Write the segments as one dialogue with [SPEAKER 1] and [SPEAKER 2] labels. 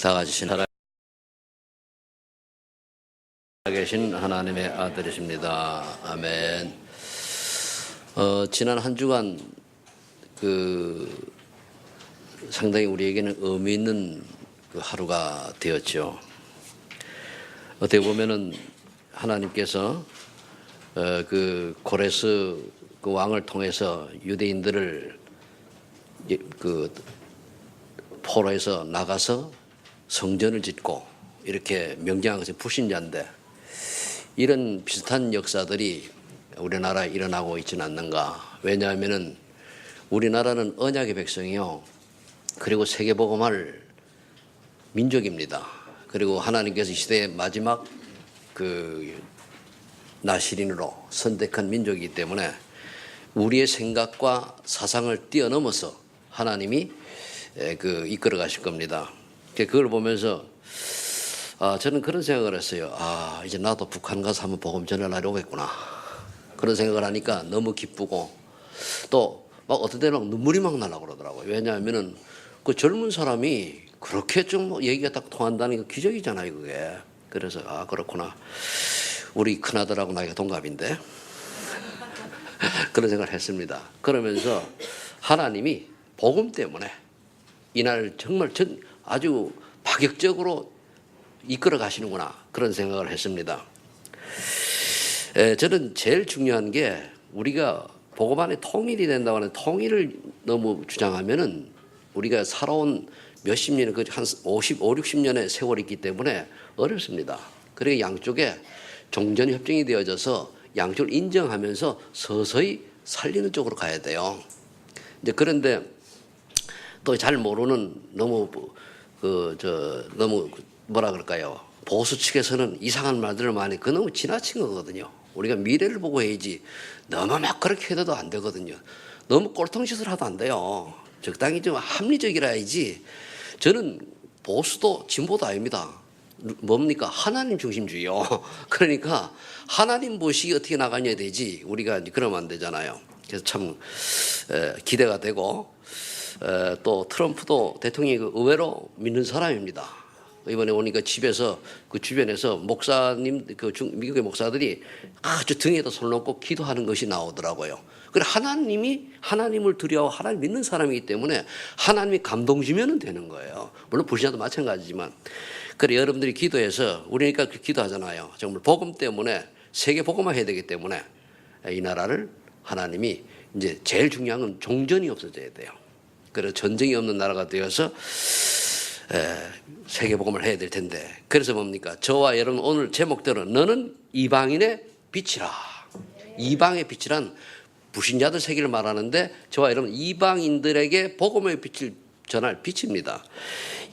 [SPEAKER 1] 작아지신 살아계신 하나님의 아들이십니다. 아멘. 지난 한 주간 상당히 우리에게는 의미 있는 하루가 되었죠. 어떻게 보면은 하나님께서 고레스 왕을 통해서 유대인들을 포로에서 나가서 성전을 짓고 이렇게 명령한 것이 불신자인데, 이런 비슷한 역사들이 우리나라에 일어나고 있지는 않는가. 왜냐하면은 우리나라는 언약의 백성이요, 그리고 세계복음할 민족입니다. 그리고 하나님께서 이 시대의 마지막 나시린으로 선택한 민족이기 때문에 우리의 생각과 사상을 뛰어넘어서 하나님이 이끌어 가실 겁니다. 그걸 보면서 저는 그런 생각을 했어요. 이제 나도 북한 가서 한번 복음 전하려고 오겠구나. 그런 생각을 하니까 너무 기쁘고, 또 막 어떤 때는 눈물이 막 나려고 그러더라고요. 왜냐하면은 그 젊은 사람이 그렇게 좀 얘기가 딱 통한다는 게 기적이잖아요, 그게. 그래서 그렇구나. 우리 큰아들하고 나이가 동갑인데 그런 생각을 했습니다. 그러면서 하나님이 복음 때문에 이날 정말 아주 파격적으로 이끌어 가시는구나, 그런 생각을 했습니다. 저는 제일 중요한 게, 우리가 복음 안에 통일이 된다고 하는, 통일을 너무 주장하면은 우리가 살아온 몇십 년, 한 50, 60년의 세월이 있기 때문에 어렵습니다. 그리고 양쪽에 종전 협정이 되어져서 양쪽을 인정하면서 서서히 살리는 쪽으로 가야 돼요. 이제 그런데 또 잘 모르는, 너무 뭐라 그럴까요? 보수 측에서는 이상한 말들을 많이, 너무 지나친 거거든요. 우리가 미래를 보고 해야지, 너무 막 그렇게 해도 안 되거든요. 너무 꼴통짓을 하도 안 돼요. 적당히 좀 합리적이라 해야지. 저는 보수도 진보도 아닙니다. 뭡니까? 하나님 중심주의요. 그러니까 하나님 보시기 어떻게 나가냐 되지, 우리가 그러면 안 되잖아요. 그래서 참 기대가 되고, 또 트럼프도 대통령이 의외로 믿는 사람입니다. 이번에 오니까 집에서 주변에서 목사님, 미국의 목사들이 아주 등에다 손 놓고 기도하는 것이 나오더라고요. 그래, 하나님을 두려워 하나님 믿는 사람이기 때문에 하나님이 감동 주면은 되는 거예요. 물론 불신자도 마찬가지지만. 그래, 여러분들이 기도해서, 우리니까 기도하잖아요. 정말 복음 때문에 세계 복음화 해야 되기 때문에 이 나라를 하나님이, 이제 제일 중요한 건 종전이 없어져야 돼요. 그래서 전쟁이 없는 나라가 되어서 세계복음을 해야 될 텐데, 그래서 뭡니까? 저와 여러분 오늘 제목대로 너는 이방인의 빛이라. 이방의 빛이란 불신자들 세계를 말하는데, 저와 여러분 이방인들에게 복음의 빛을 전할 빛입니다.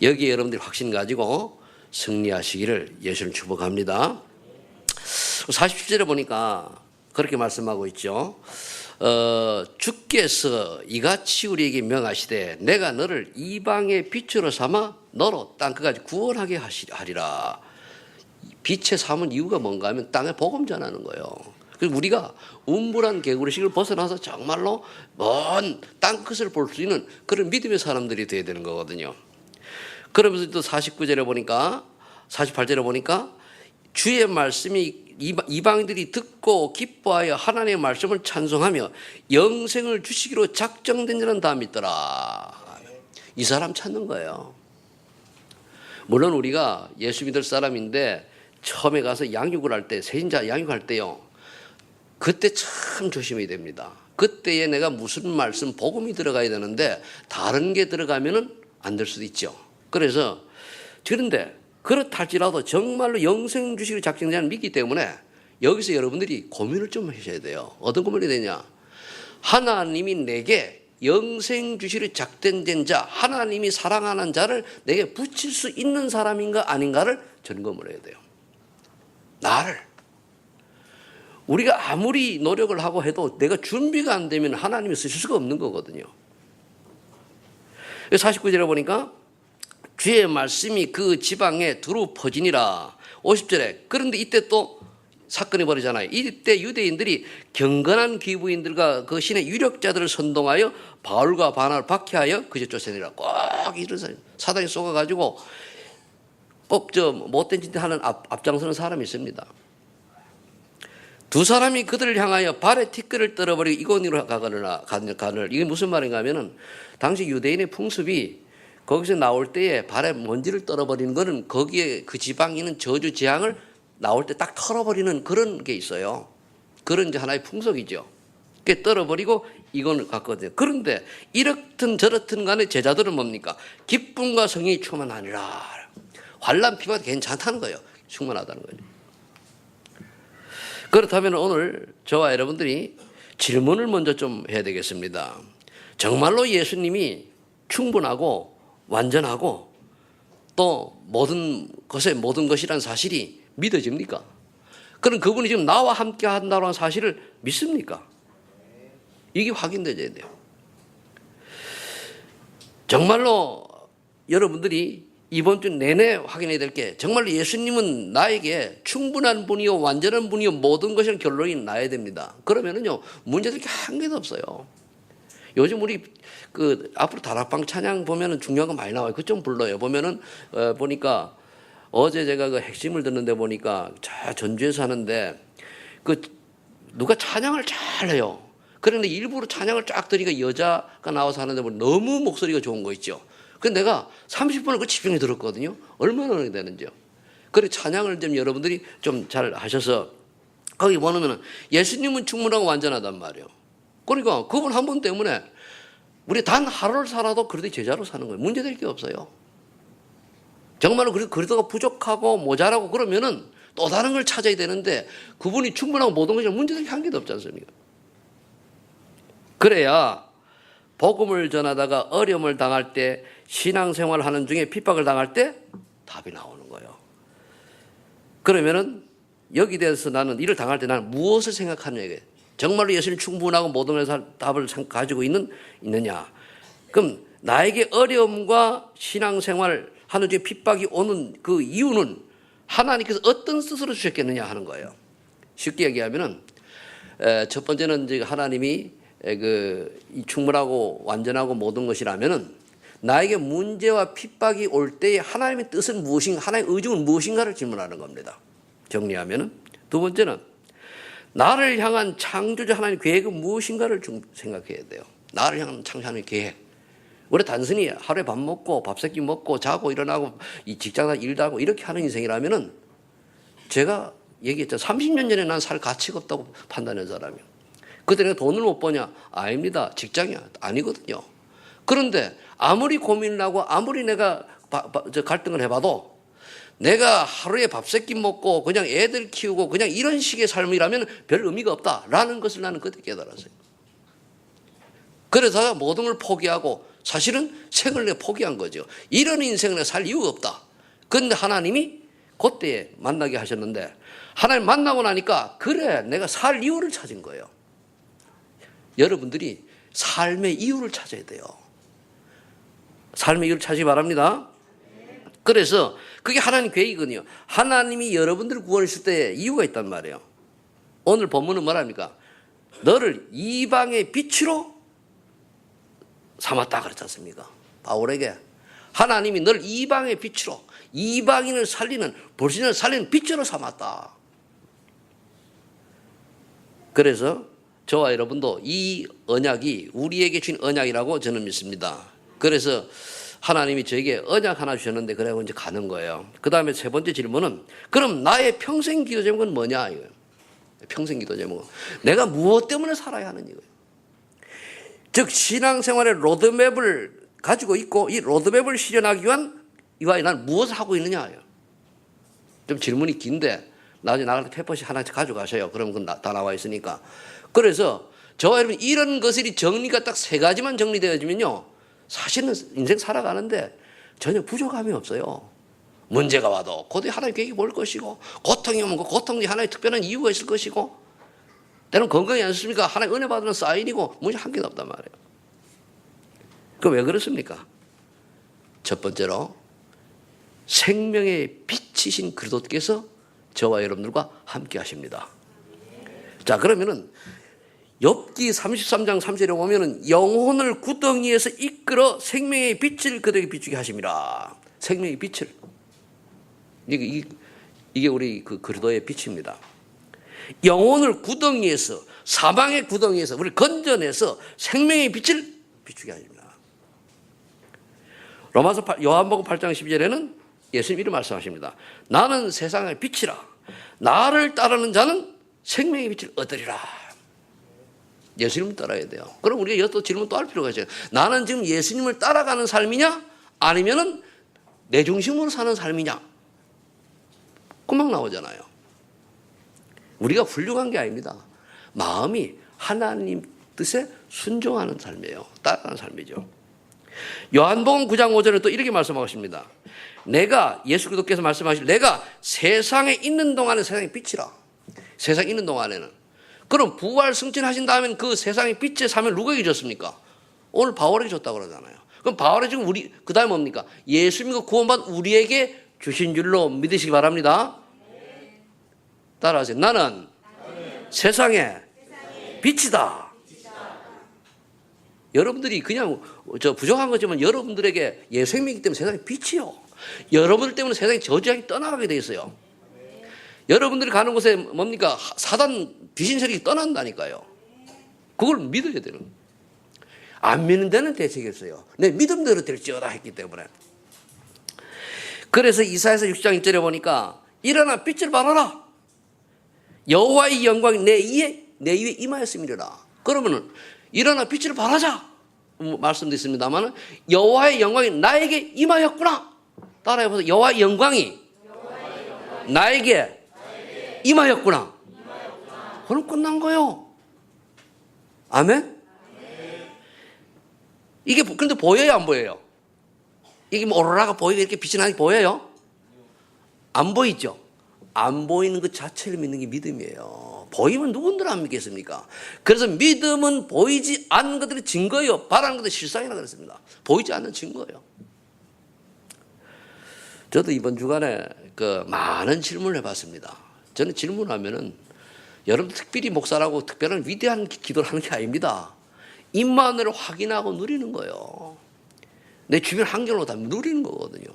[SPEAKER 1] 여기에 여러분들이 확신 가지고 승리하시기를 예수를 축복합니다. 47절에 보니까 그렇게 말씀하고 있죠. 주께서 이같이 우리에게 명하시되 내가 너를 이방의 빛으로 삼아 너로 땅 끝까지 구원하게 하리라. 빛에 삼은 이유가 뭔가 하면 땅에 복음 전하는 거예요. 그리고 우리가 우물한 개구리식을 벗어나서 정말로 먼 땅 끝을 볼 수 있는 그런 믿음의 사람들이 되어야 되는 거거든요. 그러면서 또 49절에 보니까, 48절에 보니까 주의 말씀이 이방인들이 듣고 기뻐하여 하나님의 말씀을 찬송하며 영생을 주시기로 작정된 자는 다 믿더라. 이 사람 찾는 거예요. 물론 우리가 예수 믿을 사람인데 처음에 가서 양육을 할 때, 세신자 양육할 때요, 그때 참 조심해야 됩니다. 그때에 내가 무슨 말씀, 복음이 들어가야 되는데 다른 게 들어가면은 안 될 수도 있죠. 그런데 그렇다 할지라도 정말로 영생 주시기로 작정된 자는 믿기 때문에 여기서 여러분들이 고민을 좀 하셔야 돼요. 어떤 고민이 되냐? 하나님이 내게 영생 주시기로 작정된 자, 하나님이 사랑하는 자를 내게 붙일 수 있는 사람인가 아닌가를 점검을 해야 돼요. 나를. 우리가 아무리 노력을 하고 해도 내가 준비가 안 되면 하나님이 쓰실 수가 없는 거거든요. 49절에 보니까 주의 말씀이 그 지방에 두루 퍼지니라. 50절에 그런데 이때 또 사건이 벌어지잖아요. 이때 유대인들이 경건한 귀부인들과 그 신의 유력자들을 선동하여 바울과 바나바를 박해하여 그저 쫓아내라. 꼭 이런 사단이 쏘아가지고 못된 짓 하는 앞장서는 사람이 있습니다. 두 사람이 그들을 향하여 발에 티끌을 떨어버리고 이곳으로 가거늘. 이게 무슨 말인가 하면은 당시 유대인의 풍습이 거기서 나올 때에 발에 먼지를 떨어버리는 거는 거기에 그 지방에 있는 저주 재앙을 나올 때 딱 털어버리는 그런 게 있어요. 그런 이제 하나의 풍속이죠. 그게 떨어버리고 이건을 갔거든요. 그런데 이렇든 저렇든 간에 제자들은 뭡니까? 기쁨과 성령이 충만하니라. 환난 피가 괜찮다는 거예요. 충만하다는 거예요. 그렇다면 오늘 저와 여러분들이 질문을 먼저 좀 해야 되겠습니다. 정말로 예수님이 충분하고 완전하고 또 모든 것이란 사실이 믿어집니까? 그럼 그분이 지금 나와 함께 한다는 사실을 믿습니까? 이게 확인되어야 돼요. 정말로 여러분들이 이번 주 내내 확인해야 될 게 정말로 예수님은 나에게 충분한 분이요 완전한 분이요 모든 것이라는 결론이 나야 됩니다. 그러면은요 문제될 게 한 개도 없어요. 요즘 우리 앞으로 다락방 찬양 보면은 중요한 거 많이 나와요. 그 좀 불러요. 보면은 보니까 어제 제가 그 핵심을 듣는데 보니까 저 전주에서 하는데 누가 찬양을 잘해요. 그런데 일부러 찬양을 쫙 들으니까 여자가 나와서 하는데 너무 목소리가 좋은 거 있죠. 그래서 내가 30분을 그 집중해 들었거든요. 얼마나 되는지요. 그래 찬양을 좀 여러분들이 좀 잘 하셔서 거기 보면 예수님은 충분하고 완전하단 말이에요. 그러니까 그분 한 분 때문에 우리 단 하루를 살아도 그래도 제자로 사는 거예요. 문제될 게 없어요. 정말로 그리스도가 부족하고 모자라고 그러면은 또 다른 걸 찾아야 되는데 그분이 충분하고 모든 것이 문제될 게 한 개도 없지 않습니까? 그래야 복음을 전하다가 어려움을 당할 때 신앙생활을 하는 중에 핍박을 당할 때 답이 나오는 거예요. 그러면은 여기 대해서 나는 이를 당할 때 나는 무엇을 생각하느냐. 정말로 예수님 충분하고 모든 것을 답을 가지고 있느냐. 그럼 나에게 어려움과 신앙생활 하는 중에 핍박이 오는 그 이유는 하나님께서 어떤 뜻으로 주셨겠느냐 하는 거예요. 쉽게 얘기하면은 첫 번째는 이제 하나님이 이 충분하고 완전하고 모든 것이라면은 나에게 문제와 핍박이 올 때에 하나님의 뜻은 무엇인가, 하나님의 의중은 무엇인가를 질문하는 겁니다. 정리하면은 두 번째는 나를 향한 창조주 하나님의 계획은 무엇인가를 좀 생각해야 돼요. 나를 향한 창조주 하나님의 계획. 우리 단순히 하루에 밥 먹고 밥 세끼 먹고 자고 일어나고 이 직장에서 일도 하고 이렇게 하는 인생이라면은 제가 얘기했죠. 30년 전에 난 살 가치가 없다고 판단한 사람이에요. 그때 내가 돈을 못 버냐? 아닙니다. 직장이야. 아니거든요. 그런데 아무리 고민을 하고 아무리 내가 갈등을 해봐도 내가 하루에 밥 세끼 먹고 그냥 애들 키우고 그냥 이런 식의 삶이라면 별 의미가 없다라는 것을 나는 그때 깨달았어요. 그래서 모든 걸 포기하고 사실은 생을 내가 포기한 거죠. 이런 인생을 내가 살 이유가 없다. 그런데 하나님이 그때 만나게 하셨는데 하나님 만나고 나니까 그래 내가 살 이유를 찾은 거예요. 여러분들이 삶의 이유를 찾아야 돼요. 삶의 이유를 찾기 바랍니다. 그래서 그게 하나님 계획이거든요. 하나님이 여러분들을 구원했을 때 이유가 있단 말이에요. 오늘 본문은 뭐랍니까? 너를 이방의 빛으로 삼았다 그랬지 않습니까? 바울에게 하나님이 너를 이방의 빛으로 이방인을 살리는 불신을 살리는 빛으로 삼았다. 그래서 저와 여러분도 이 언약이 우리에게 주신 언약이라고 저는 믿습니다. 그래서 하나님이 저에게 언약 하나 주셨는데 그래고 이제 가는 거예요. 그 다음에 세 번째 질문은 그럼 나의 평생 기도 제목은 뭐냐 이거예요. 평생 기도 제목은 내가 무엇 때문에 살아야 하는 이거예요. 즉 신앙생활의 로드맵을 가지고 있고 이 로드맵을 실현하기 위하여 난 무엇을 하고 있느냐예요. 좀 질문이 긴데 나중에 나갈 때 페퍼시 하나씩 가져가셔요. 그럼 그건 다 나와 있으니까. 그래서 저와 여러분 이런 것들이 정리가 딱 세 가지만 정리되어지면요. 사실은 인생 살아가는데 전혀 부족함이 없어요. 문제가 와도 그것도 하나님 계획이 볼 것이고 고통이 오면 그 고통이 하나의 특별한 이유가 있을 것이고 때로는 건강이 안 좋습니까? 하나님 은혜 받는 사인이고 문제 한 개도 없단 말이에요. 그 왜 그렇습니까? 첫 번째로 생명의 빛이신 그리스도께서 저와 여러분들과 함께 하십니다. 자 그러면은 욥기 33장 3절에 보면은 영혼을 구덩이에서 이끌어 생명의 빛을 그들에게 비추게 하심이라. 생명의 빛을. 이게 우리 그 그리스도의 빛입니다. 영혼을 구덩이에서, 사망의 구덩이에서 우리를 건져내서 생명의 빛을 비추게 하십니다. 요한복음 8장 12절에는 예수님 이렇게 말씀하십니다. 나는 세상의 빛이라. 나를 따르는 자는 생명의 빛을 얻으리라. 예수님을 따라야 돼요. 그럼 우리가 여기서 질문 또 할 필요가 있어요. 나는 지금 예수님을 따라가는 삶이냐? 아니면은 내 중심으로 사는 삶이냐? 금방 나오잖아요. 우리가 훌륭한 게 아닙니다. 마음이 하나님 뜻에 순종하는 삶이에요. 따라가는 삶이죠. 요한복음 9장 5절에 또 이렇게 말씀하십니다. 예수 그리스도께서 말씀하실 내가 세상에 있는 동안에 세상의 빛이라. 세상에 있는 동안에는. 그럼 부활 승천하신 다음엔 그 세상의 빛의 삶을 누구에게 줬습니까? 오늘 바울에게 줬다고 그러잖아요. 그럼 바울이 지금 그 다음에 뭡니까? 예수님과 구원받은 우리에게 주신 줄로 믿으시기 바랍니다. 따라하세요. 나는 세상의 빛이다. 여러분들이 그냥 부족한 거지만 여러분들에게 생명이기 때문에 세상의 빛이요. 여러분들 때문에 세상이 저주하게 떠나가게 돼 있어요. 여러분들이 가는 곳에 뭡니까? 사단 귀신 세력이 떠난다니까요. 그걸 믿어야 되는 거예요. 안 믿는 데는 대책이 없어요. 내 믿음대로 될지어다 했기 때문에. 그래서 이사야서 6장 1절에 보니까 일어나 빛을 발하라. 여호와의 영광이 내 위에 임하였음이라. 그러면은 일어나 빛을 발하자 말씀도 있습니다만 여호와의 영광이 나에게 임하였구나. 따라해보세요. 여호와의 영광이 나에게 임하였구나. 그럼 끝난 거예요. 아멘? 이게 그런데 보여요, 안 보여요? 이게 뭐 오로라가 보이고 이렇게 빛이 나게 보여요? 안 보이죠? 안 보이는 것 자체를 믿는 게 믿음이에요. 보이면 누군들 안 믿겠습니까? 그래서 믿음은 보이지 않는 것들이 증거예요. 바라는 것들이 실상이라 그랬습니다. 보이지 않는 증거예요. 저도 이번 주간에 많은 질문을 해봤습니다. 저는 질문하면은 여러분 특별히 목사라고 특별한 위대한 기도를 하는 게 아닙니다. 입만으로 확인하고 누리는 거예요. 내 주변 환경으로 다 누리는 거거든요.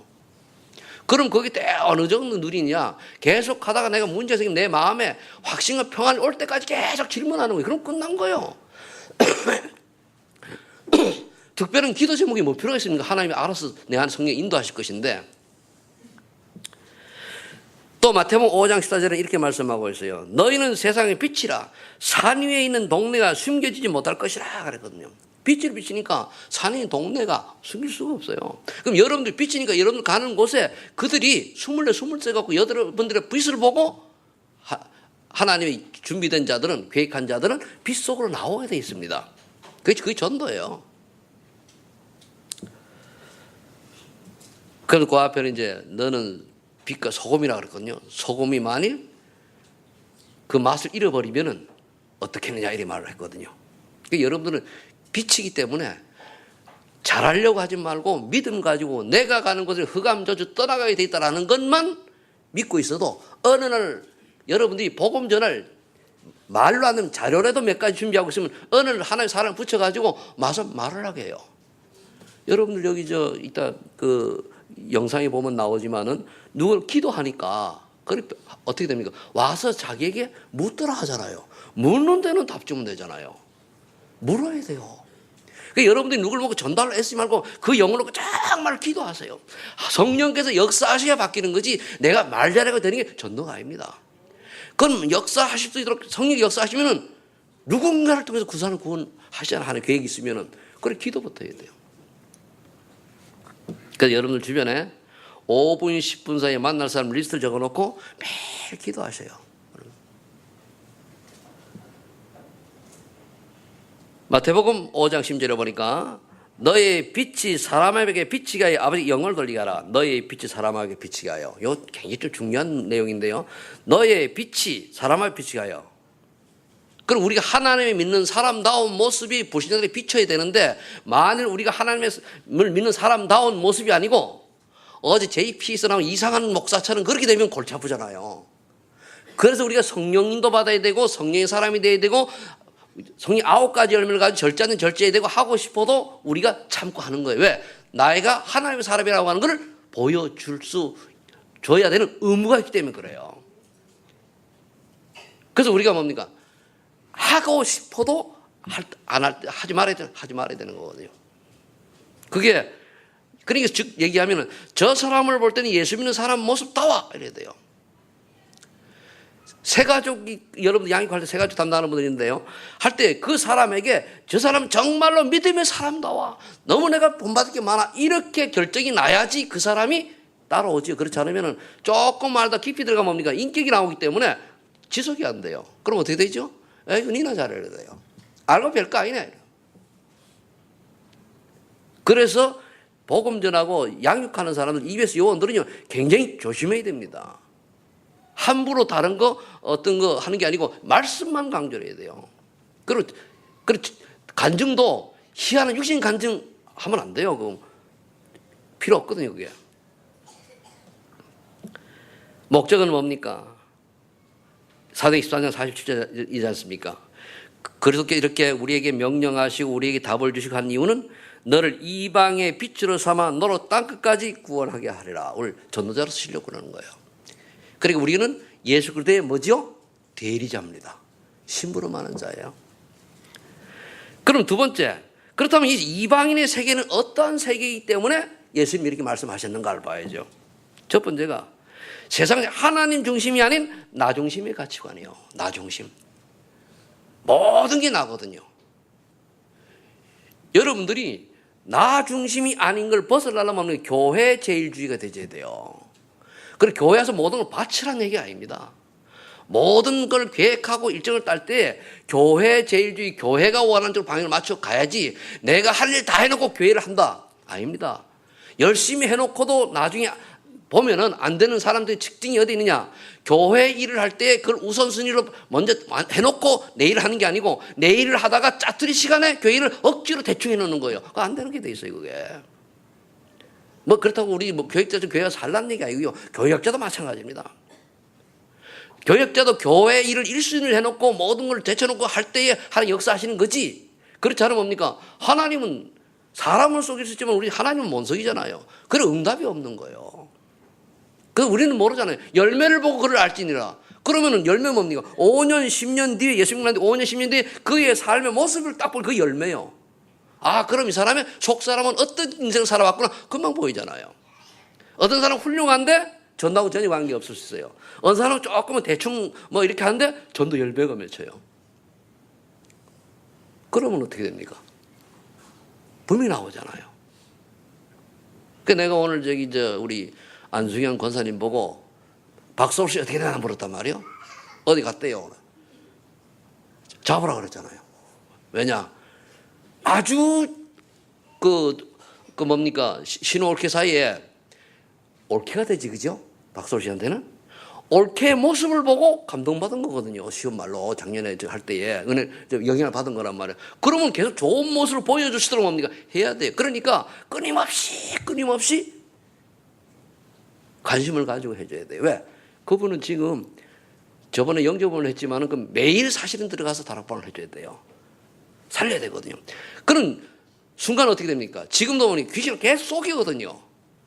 [SPEAKER 1] 그럼 거기 때 어느 정도 누리냐? 계속 하다가 내가 문제 생기면 내 마음에 확신과 평안이 올 때까지 계속 질문하는 거예요. 그럼 끝난 거예요. 특별한 기도 제목이 뭐 필요가 있습니까? 하나님이 알아서 내 안에 성령에 인도하실 것인데. 또 마태복음 5장 14절에 이렇게 말씀하고 있어요. 너희는 세상의 빛이라. 산 위에 있는 동네가 숨겨지지 못할 것이라 그랬거든요. 빛을 비치니까 산에 있는 동네가 숨길 수가 없어요. 그럼 여러분들 비치니까 여러분들 가는 곳에 그들이 24 갖고 여러분들의 빛을 보고 하나님이 준비된 자들은, 계획한 자들은 빛 속으로 나오게 되어 있습니다. 그게 전도예요. 그래서 그 앞에는 이제 너는 빛과 소금이라 그랬거든요. 소금이 만일 그 맛을 잃어버리면은 어떻게 하느냐 이렇게 말을 했거든요. 그러니까 여러분들은 빛이기 때문에 잘하려고 하지 말고 믿음 가지고 내가 가는 곳을 흑암저주 떠나가게 돼 있다라는 것만 믿고 있어도 어느 날 여러분들이 복음 전할 말로 하는 자료라도 몇 가지 준비하고 있으면 어느 날 하나의 사람 붙여가지고 와서 말을 하게 해요. 여러분들 여기 이따 영상에 보면 나오지만은 누굴 기도하니까 어떻게 됩니까? 와서 자기에게 묻더라 하잖아요. 묻는 데는 답 주면 되잖아요. 물어야 돼요. 그러니까 여러분들이 누굴 보고 전달을 애쓰지 말고 그 영을 놓고 정말 기도하세요. 성령께서 역사하셔야 바뀌는 거지 내가 말 잘하고 되는 게 전도가 아닙니다. 그럼 역사하실 수 있도록 성령이 역사하시면은 누군가를 통해서 구원을 구원하시자 하는 계획이 있으면은 그래 기도부터 해야 돼요. 그래서 여러분들 주변에 5분, 10분 사이에 만날 사람 리스트를 적어놓고 매일 기도하셔요. 마태복음 5장 10절에 보니까 너의 빛이 사람에게 빛이 가요. 아버지 영을 돌리게 하라. 너의 빛이 사람에게 빛이 가요. 이거 굉장히 좀 중요한 내용인데요. 너의 빛이 사람에게 빛이 가요. 그럼 우리가 하나님을 믿는 사람다운 모습이 불신자들이 비춰야 되는데 만일 우리가 하나님을 믿는 사람다운 모습이 아니고 어제 JP에서 나온 이상한 목사처럼 그렇게 되면 골치 아프잖아요. 그래서 우리가 성령 인도 받아야 되고 성령의 사람이 돼야 되고 성령 9가지 열매를 가지고 절제하는 절제해야 되고 하고 싶어도 우리가 참고 하는 거예요. 왜? 나이가 하나님의 사람이라고 하는 걸 보여줄 수 줘야 되는 의무가 있기 때문에 그래요. 그래서 우리가 뭡니까? 하고 싶어도 하지 말아야 되는 거거든요. 그게, 그러니까 즉 얘기하면은 저 사람을 볼 때는 예수 믿는 사람 모습다워 이래야 돼요. 새가족이, 여러분들 양육할 때 새가족 담당하는 분들이 있는데요. 할 때 그 사람에게 저 사람은 정말로 믿음의 사람다워, 너무 내가 본받을 게 많아, 이렇게 결정이 나야지 그 사람이 따라오지. 그렇지 않으면은 조금 말다 깊이 들어가면 뭡니까? 인격이 나오기 때문에 지속이 안 돼요. 그럼 어떻게 되죠? 이거 니나 잘해야 돼요. 알고 별거 아니네. 그래서 복음 전하고 양육하는 사람들 입에서 요원들은요 굉장히 조심해야 됩니다. 함부로 다른 거 어떤 거 하는 게 아니고 말씀만 강조해야 돼요. 그리고 간증도 희한한 육신 간증 하면 안 돼요. 그거 필요 없거든요. 그게 목적은 뭡니까? 사도행 14장 47절이지 않습니까? 그래서 이렇게 우리에게 명령하시고 우리에게 답을 주시고 한 이유는 너를 이방의 빛으로 삼아 너로 땅끝까지 구원하게 하리라. 오늘 전도자로 쓰시려고 그러는 거예요. 그러니까 우리는 예수 그리스도의 뭐죠? 대리자입니다. 심부름 하는 자예요. 그럼 두 번째, 그렇다면 이 이방인의 세계는 어떠한 세계이기 때문에 예수님이 이렇게 말씀하셨는가를 봐야죠. 첫 번째가 세상에 하나님 중심이 아닌 나 중심의 가치관이에요. 나 중심. 모든 게 나거든요. 여러분들이 나 중심이 아닌 걸 벗어나려면 교회 제일주의가 되어야 돼요. 그리고 교회에서 모든 걸 바치라는 얘기가 아닙니다. 모든 걸 계획하고 일정을 딸 때 교회 제일주의, 교회가 원하는 쪽으로 방향을 맞춰 가야지 내가 할 일 다 해놓고 교회를 한다. 아닙니다. 열심히 해놓고도 나중에 보면은 안 되는 사람들의 특징이 어디 있느냐? 교회 일을 할 때 그걸 우선순위로 먼저 해놓고 내 일을 하는 게 아니고 내 일을 하다가 짜투리 시간에 교회 일을 억지로 대충 해놓는 거예요. 그거 안 되는 게 돼 있어요, 그게. 뭐 그렇다고 우리 뭐 교육자도 교회가 살라는 얘기 아니고요. 교역자도 마찬가지입니다. 교역자도 교회 일을 1순위를 해놓고 모든 걸 제쳐놓고 할 때에 하나님 역사하시는 거지. 그렇지 않으면 뭡니까? 하나님은 사람을 속일 수 있지만 우리 하나님은 못 속이잖아요. 그런 응답이 없는 거예요. 그래서 우리는 모르잖아요. 열매를 보고 그를 알지니라. 그러면은 열매 뭡니까? 5년, 10년 뒤에 예수 믿는데 5년, 10년 뒤에 그의 삶의 모습을 딱 보면 그 열매요. 아, 그럼 이 사람의 속 사람은 어떤 인생을 살아왔구나. 금방 보이잖아요. 어떤 사람은 훌륭한데 전도하고 전혀 관계 없을 수 있어요. 어떤 사람은 조금은 대충 뭐 이렇게 하는데 전도 10배가 맺혀요. 그러면 어떻게 됩니까? 분명히 나오잖아요. 그 내가 오늘 우리 안승현 권사님 보고 박서울 씨 어떻게 되나 물었단 말이에요. 어디 갔대요? 잡으라 그랬잖아요. 왜냐? 아주 뭡니까? 신호 올케 사이에 올케가 되지, 그죠? 박서울 씨한테는 올케의 모습을 보고 감동받은 거거든요. 쉬운 말로 작년에 할 때에 은혜 영향을 받은 거란 말이에요. 그러면 계속 좋은 모습을 보여주시도록 뭡니까? 해야 돼요. 그러니까 끊임없이 관심을 가지고 해줘야 돼요. 왜? 그분은 지금 저번에 영접을 했지만은 그 매일 사실은 들어가서 다락방을 해줘야 돼요. 살려야 되거든요. 그런 순간 어떻게 됩니까? 지금도 보니 귀신을 계속 속이거든요.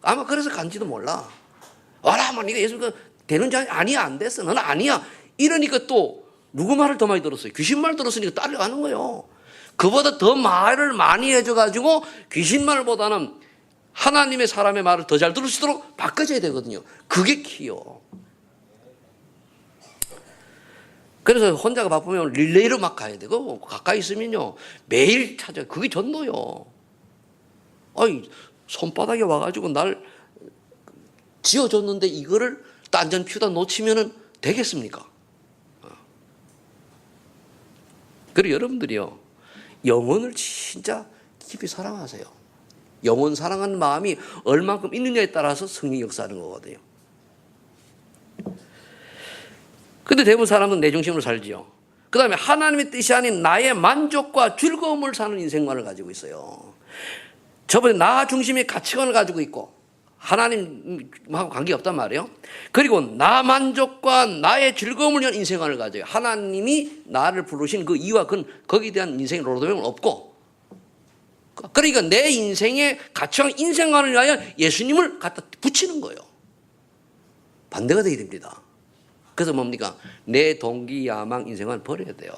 [SPEAKER 1] 아마 그래서 간지도 몰라. 와라, 뭐 네가 예수 되는 자 아니야, 안 됐어, 너는 아니야. 이러니까 또 누구 말을 더 많이 들었어요? 귀신 말 들었으니까 따라가는 거예요. 그보다 더 말을 많이 해줘가지고 귀신말보다는 하나님의 사람의 말을 더 잘 들을 수 있도록 바꿔줘야 되거든요. 그게 키요. 그래서 혼자가 바쁘면 릴레이로 막 가야 되고 가까이 있으면요 매일 찾아요. 그게 전도요. 아니 손바닥에 와가지고 날 지어줬는데 이거를 딴전 피우다 놓치면은 되겠습니까? 그리고 여러분들이요 영혼을 진짜 깊이 사랑하세요. 영혼 사랑하는 마음이 얼만큼 있느냐에 따라서 성령 역사하는 거거든요. 근데 대부분 사람은 내 중심으로 살지요. 그 다음에 하나님의 뜻이 아닌 나의 만족과 즐거움을 사는 인생관을 가지고 있어요. 저번에 나 중심의 가치관을 가지고 있고 하나님하고 관계없단 말이에요. 그리고 나 만족과 나의 즐거움을 위한 인생관을 가져요. 하나님이 나를 부르신 그 이유와 거기에 대한 인생의 로드맵은 없고, 그러니까 내 인생의 가치관, 인생관을 위하여 예수님을 갖다 붙이는 거예요. 반대가 되게 됩니다. 그래서 뭡니까? 내 동기, 야망, 인생을 버려야 돼요.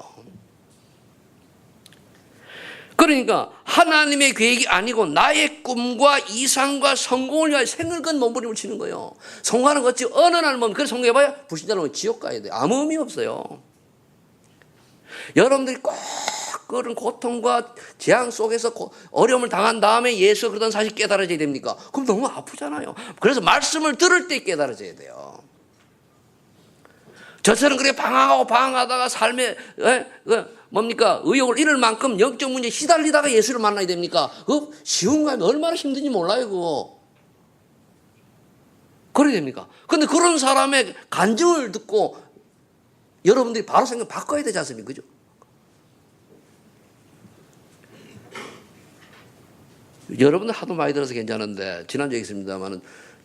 [SPEAKER 1] 그러니까 하나님의 계획이 아니고 나의 꿈과 이상과 성공을 위하여 생을 건 몸부림을 치는 거예요. 성공하는 거 어찌 어느 날 뭐 그래 성공해봐야 불신자는 지옥 가야 돼요. 아무 의미 없어요. 여러분들이 꼭 그런 고통과 재앙 속에서 어려움을 당한 다음에 예수가 그러던 사실 깨달아져야 됩니까? 그럼 너무 아프잖아요. 그래서 말씀을 들을 때 깨달아져야 돼요. 저처럼 그렇게 방황하다가 삶에 뭡니까? 의욕을 잃을 만큼 영적 문제에 시달리다가 예수를 만나야 됩니까? 그 쉬운 거 하면 얼마나 힘든지 몰라요, 그거. 그래야 됩니까? 근데 그런 사람의 간증을 듣고 여러분들이 바로 생각 바꿔야 되지 않습니까? 그죠? 여러분들 하도 많이 들어서 괜찮은데, 지난주에 있습니다만은,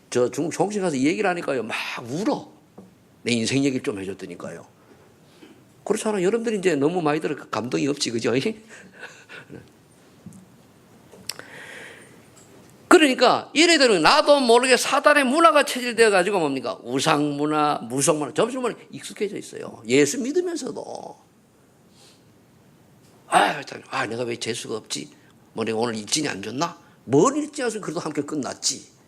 [SPEAKER 1] 저 중국 종신 가서 이 얘기를 하니까요, 막 울어. 내 인생 얘기를 좀 해줬더니까요. 그렇잖아요. 여러분들이 이제 너무 많이 들어 감동이 없지, 그죠? 그러니까 이래 되면 나도 모르게 사단의 문화가 체질되어 가지고 뭡니까? 우상 문화, 무속 문화, 점점 익숙해져 있어요. 예수 믿으면서도 내가 왜 재수가 없지? 뭐 내가 오늘 일진이 안 좋나? 뭘 일진이 안 좋으면 그래도 함께 끝났지.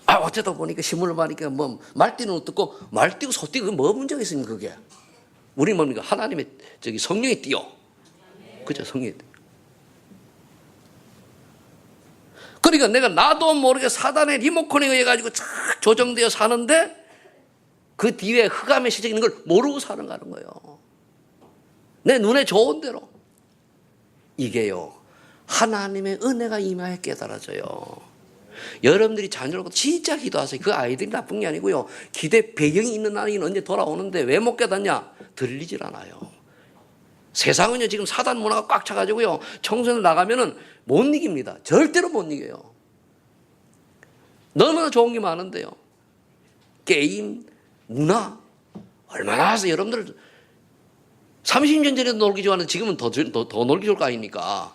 [SPEAKER 1] 어쩌다 보니까 신문을 보니까 뭐 말띠는 어떻고 말띠고 소띠고 뭐 문제가 있습니까 그게? 우리 뭡니까? 하나님의 성령이 띄어. 그죠? 성령이 띄어. 그러니까 내가 나도 모르게 사단의 리모컨에 의해 가지고 착 조정되어 사는데 그 뒤에 흑암의 시작이 있는 걸 모르고 사는 거예요. 내 눈에 좋은 대로. 이게요. 하나님의 은혜가 임하여 깨달아져요. 여러분들이 자녀로 진짜 기도하세요. 그 아이들이 나쁜 게 아니고요. 기대 배경이 있는 아이는 언제 돌아오는데 왜 못 깨닫냐? 들리질 않아요. 세상은요 지금 사단 문화가 꽉 차가지고요. 청소년 나가면은 못 이깁니다. 절대로 못 이겨요. 너무나 좋은 게 많은데요. 게임, 문화 얼마나 해서 여러분들 30년 전에도 놀기 좋아하는데 지금은 더 놀기 좋을 거 아닙니까?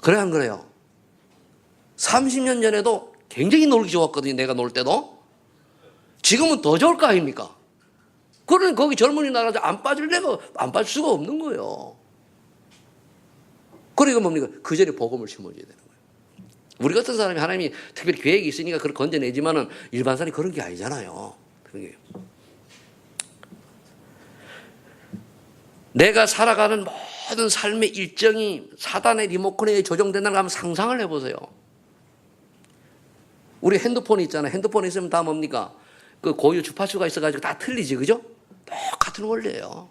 [SPEAKER 1] 그래 안 그래요? 30년 전에도 굉장히 놀기 좋았거든요. 내가 놀 때도. 지금은 더 좋을 거 아닙니까? 그러니 거기 젊은이 나가서 안 빠질 수가 없는 거예요. 그러니까 뭡니까? 그 전에 복음을 심어줘야 되는 거예요. 우리 같은 사람이 하나님이 특별히 계획이 있으니까 그걸 건져내지만은 일반 사람이 그런 게 아니잖아요. 그게. 내가 살아가는 모든 삶의 일정이 사단의 리모컨에 조정된다는 거 한번 상상을 해보세요. 우리 핸드폰이 있잖아요. 핸드폰에 있으면 다 뭡니까? 그 고유 주파수가 있어가지고 다 틀리지, 그죠? 똑같은 원리예요.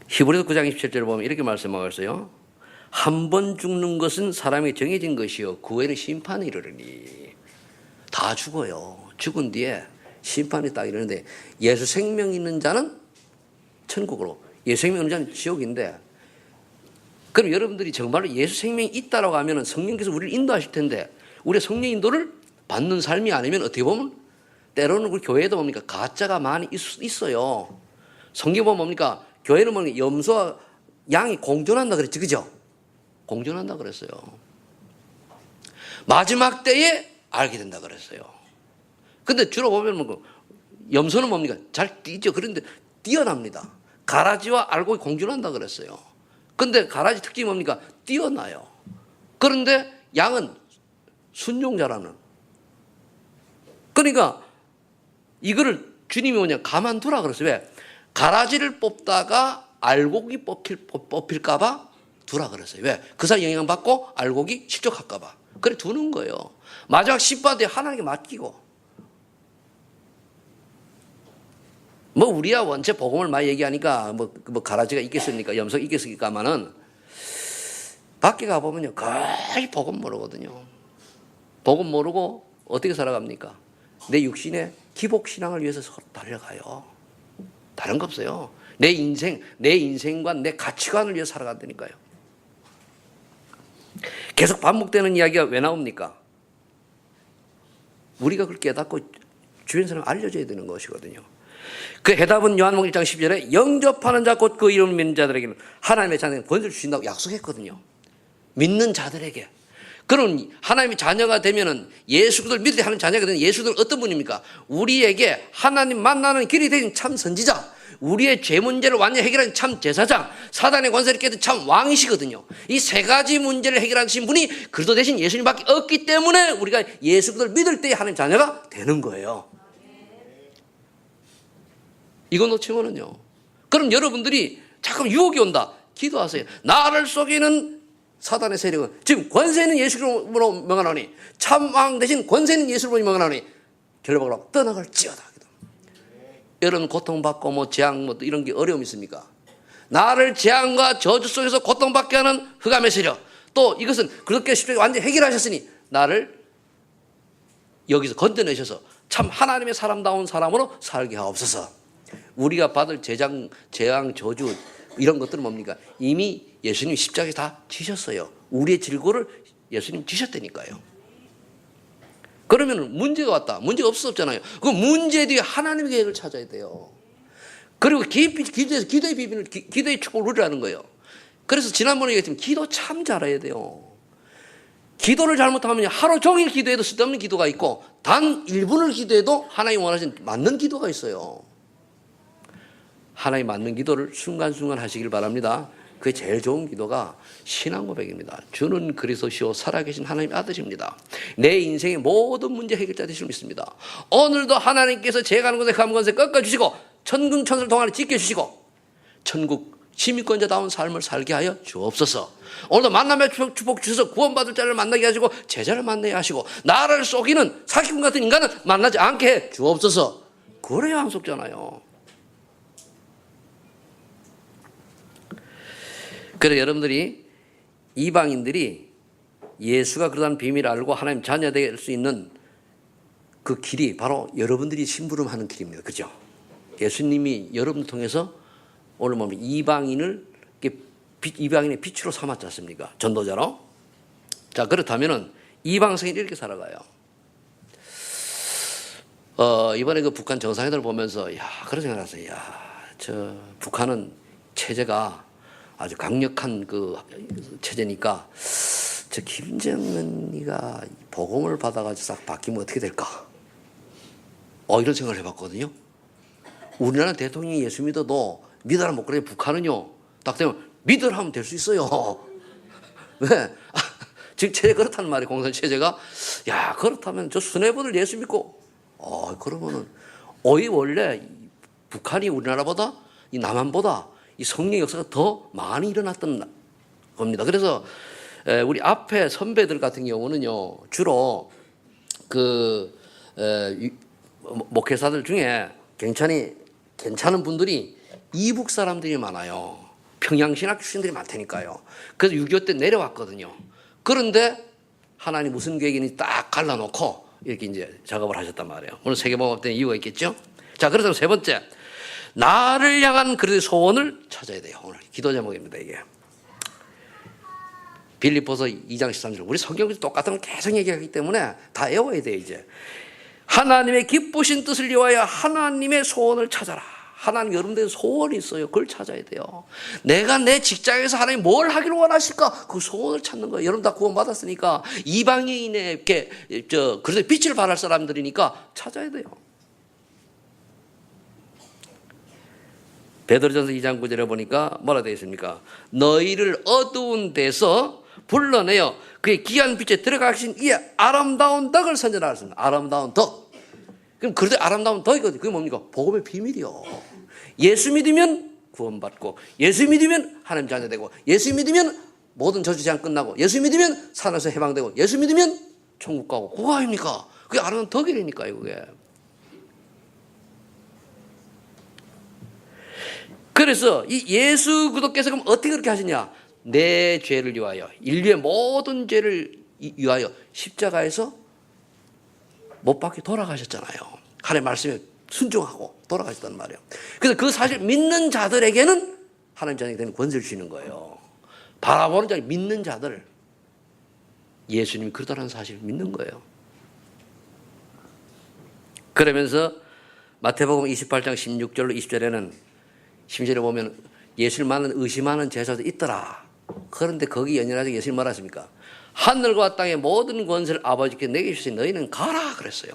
[SPEAKER 1] 히브리서 9장 27절을 보면 이렇게 말씀하고 있어요. 한 번 죽는 것은 사람이 정해진 것이요 그 후에는 심판이 이르리니. 다 죽어요. 죽은 뒤에 심판이 딱 이러는데 예수 생명 있는 자는 천국으로, 예수 생명 있는 자는 지옥인데, 그럼 여러분들이 정말로 예수 생명이 있다라고 하면 성령께서 우리를 인도하실 텐데 우리의 성령 인도를 받는 삶이 아니면 어떻게 보면 때로는 우리 교회에도 뭡니까? 가짜가 많이 있어요. 성경 보면 뭡니까? 교회는 뭡니까? 염소와 양이 공존한다 그랬지, 그죠? 공존한다 그랬어요. 마지막 때에 알게 된다 그랬어요. 근데 주로 보면 뭐 염소는 뭡니까? 잘 뛰죠. 그런데 뛰어납니다. 가라지와 알곡이 공존한다 그랬어요. 근데 가라지 특징이 뭡니까? 뛰어나요. 그런데 양은 순종자라는. 그러니까 이거를 주님이 뭐냐? 가만두라 그랬어요. 왜? 가라지를 뽑다가 알곡이 뽑힐까봐 두라 그랬어요. 왜? 그 사람 영향받고 알곡이 실족할까봐. 그래 두는 거예요. 마지막 심판에 하나님께 맡기고. 뭐 우리야 원체 복음을 많이 얘기하니까 뭐 가라지가 있겠습니까? 염소가 있겠습니까만은 밖에 가보면요 거의 복음 모르거든요. 복음 모르고 어떻게 살아갑니까? 내 육신의 기복신앙을 위해서 달려가요. 다른 거 없어요. 내 인생과 내 가치관을 위해서 살아간다니까요. 계속 반복되는 이야기가 왜 나옵니까? 우리가 그걸 깨닫고 주변 사람 알려줘야 되는 것이거든요. 그 해답은 요한복음 1장 10절에 영접하는 자 곧 그 이름을 믿는 자들에게는 하나님의 자녀의 권세를 주신다고 약속했거든요. 믿는 자들에게. 그럼 하나님의 자녀가 되면은 예수를 믿을 때 하는 자녀가 되는 예수는 어떤 분입니까? 우리에게 하나님 만나는 길이 된 참 선지자, 우리의 죄 문제를 완전히 해결한 참 제사장, 사단의 권세를 깨든 참 왕이시거든요. 이 세 가지 문제를 해결하신 분이 그리스도 대신 예수님밖에 없기 때문에 우리가 예수를 믿을 때 하나님 자녀가 되는 거예요. 이거 놓치면은요. 그럼 여러분들이 잠깐 유혹이 온다. 기도하세요. 나를 속이는 사단의 세력은 지금 권세는 예수로 명하노니 참 왕 대신 권세는 예수로 명하노니 결박으로 떠나갈지어다. 여러분 고통받고 뭐 재앙 뭐 이런 게 어려움이 있습니까? 나를 재앙과 저주 속에서 고통받게 하는 흑암의 세력, 또 이것은 그렇게 쉽게 완전히 해결하셨으니 나를 여기서 건져내셔서 참 하나님의 사람다운 사람으로 살게 하옵소서. 우리가 받을 재앙 저주 이런 것들은 뭡니까? 이미 예수님 십자가에 다 지셨어요. 우리의 질고를 예수님 지셨다니까요. 그러면 문제가 왔다. 문제가 없었잖아요. 그 문제 뒤에 하나님의 계획을 찾아야 돼요. 그리고 깊이 기도의 비밀을 기도의 축복을 누리라는 거예요. 그래서 지난번에 얘기했지만 기도 참 잘해야 돼요. 기도를 잘못하면 하루 종일 기도해도 쓸데없는 기도가 있고 단 1분을 기도해도 하나님 원하신 맞는 기도가 있어요. 하나님 맞는 기도를 순간순간 하시길 바랍니다. 그게 제일 좋은 기도가 신앙 고백입니다. 주는 그리스도시요 살아계신 하나님의 아들입니다. 내 인생의 모든 문제 해결자 되실 수 믿습니다. 오늘도 하나님께서 제가 가는 곳에 가는 곳에 꺾어주시고 천군 천사를 동안에 지켜주시고 천국 시민권자다운 삶을 살게 하여 주옵소서. 오늘도 만남의 축복 주셔서 구원받을 자를 만나게 하시고 제자를 만나게 하시고 나를 속이는 사기꾼 같은 인간은 만나지 않게 해 주옵소서. 그래야 안 속잖아요. 그래서 여러분들이 이방인들이 예수가 그러한 비밀을 알고 하나님 자녀 될 수 있는 그 길이 바로 여러분들이 심부름하는 길입니다. 그죠? 예수님이 여러분을 통해서 오늘 보면 이방인의 빛으로 삼았지 않습니까? 전도자로. 자, 그렇다면은 이방생이 이렇게 살아가요. 이번에 그 북한 정상회담을 보면서 그런 생각을 했어요. 저 북한은 체제가 아주 강력한 그 체제니까 저 김정은이가 복음을 받아가지고 싹 바뀌면 어떻게 될까? 이런 생각을 해봤거든요. 우리나라 대통령이 예수 믿어도 믿어라 못 그래. 북한은요 딱 되면 믿으라 하면 될 수 있어요. 왜? 지금 체제 그렇단 말이에요. 공산 체제가. 그렇다면 저 수뇌부들 예수 믿고 그러면은 원래 북한이 우리나라보다 이 남한보다 이 성령 역사가 더 많이 일어났던 겁니다. 그래서 우리 앞에 선배들 같은 경우는요 주로 그 목회사들 중에 괜찮은 분들이 이북 사람들이 많아요. 평양신학 출신들이 많다니까요. 그래서 6.25 때 내려왔거든요. 그런데 하나님 무슨 계획이니 딱 갈라놓고 이렇게 이제 작업을 하셨단 말이에요. 오늘 세계복음 때는 이유가 있겠죠. 자, 그래서 세 번째. 나를 향한 그들의 소원을 찾아야 돼요. 오늘 기도 제목입니다. 이게 빌립보서 2장 13절. 우리 성경에서 똑같은 걸 계속 얘기하기 때문에 다 외워야 돼요. 이제 하나님의 기쁘신 뜻을 위하여 하나님의 소원을 찾아라. 하나님 여러분들의 소원이 있어요. 그걸 찾아야 돼요. 내가 내 직장에서 하나님 뭘 하기를 원하실까? 그 소원을 찾는 거예요. 여러분 다 구원받았으니까 이방인에게 그래서 빛을 발할 사람들이니까 찾아야 돼요. 베드로전서 2장 9절에 보니까 뭐라 되어 있습니까? 너희를 어두운 데서 불러내어 그의 귀한 빛에 들어가신 이 아름다운 덕을 선전하였습니다. 아름다운 덕. 그럼 그래도 아름다운 덕이거든요. 그게 뭡니까? 복음의 비밀이요. 예수 믿으면 구원받고, 예수 믿으면 하나님 자녀 되고, 예수 믿으면 모든 저주 재앙 끝나고, 예수 믿으면 산에서 해방되고, 예수 믿으면 천국 가고. 그거 아닙니까? 그게 아름다운 덕이라니까요. 그게. 그래서 이 예수 그리스도께서 그럼 어떻게 그렇게 하시냐? 내 죄를 위하여, 인류의 모든 죄를 위하여 십자가에서 못 박혀 돌아가셨잖아요. 하나님의 말씀에 순종하고 돌아가셨단 말이에요. 그래서 그 사실 믿는 자들에게는 하나님 자녀가 되는 권세를 주시는 거예요. 바라보는 자, 믿는 자들, 예수님이 그러다라는 사실을 믿는 거예요. 그러면서 마태복음 28장 16절로 20절에는 심지어 보면 예수를 만나는 의심하는 제자도 있더라. 그런데 거기 연연하게 예수님 뭐라 하십니까? 하늘과 땅의 모든 권세를 아버지께 내게 주시니 너희는 가라 그랬어요.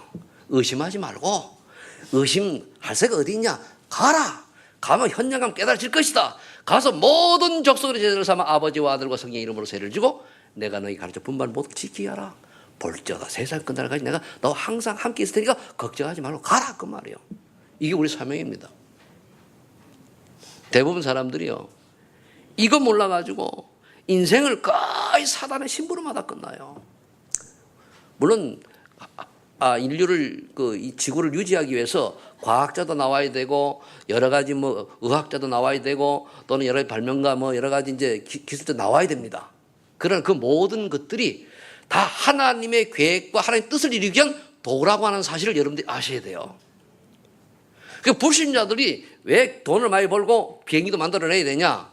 [SPEAKER 1] 의심하지 말고, 의심할 새가 어디 있냐? 가라. 가면 현장감 깨달아질 것이다. 가서 모든 족속의 제자를 삼아 아버지와 아들과 성령의 이름으로 세를 주고 내가 너희 가르쳐 분반 모두 지키게 하라. 볼지어다 세상 끝날까지 내가 너 항상 함께 있을 테니까 걱정하지 말고 가라 그 말이에요. 이게 우리 사명입니다. 대부분 사람들이요, 이거 몰라가지고 인생을 거의 사단의 심부름하다 끝나요. 물론 인류를 이 지구를 유지하기 위해서 과학자도 나와야 되고 여러 가지 뭐 의학자도 나와야 되고 또는 여러 가지 발명가 뭐 여러 가지 이제 기술도 나와야 됩니다. 그러나 그 모든 것들이 다 하나님의 계획과 하나님의 뜻을 이루기 위한 도구라고 하는 사실을 여러분들이 아셔야 돼요. 그 불신자들이 왜 돈을 많이 벌고 비행기도 만들어내야 되냐?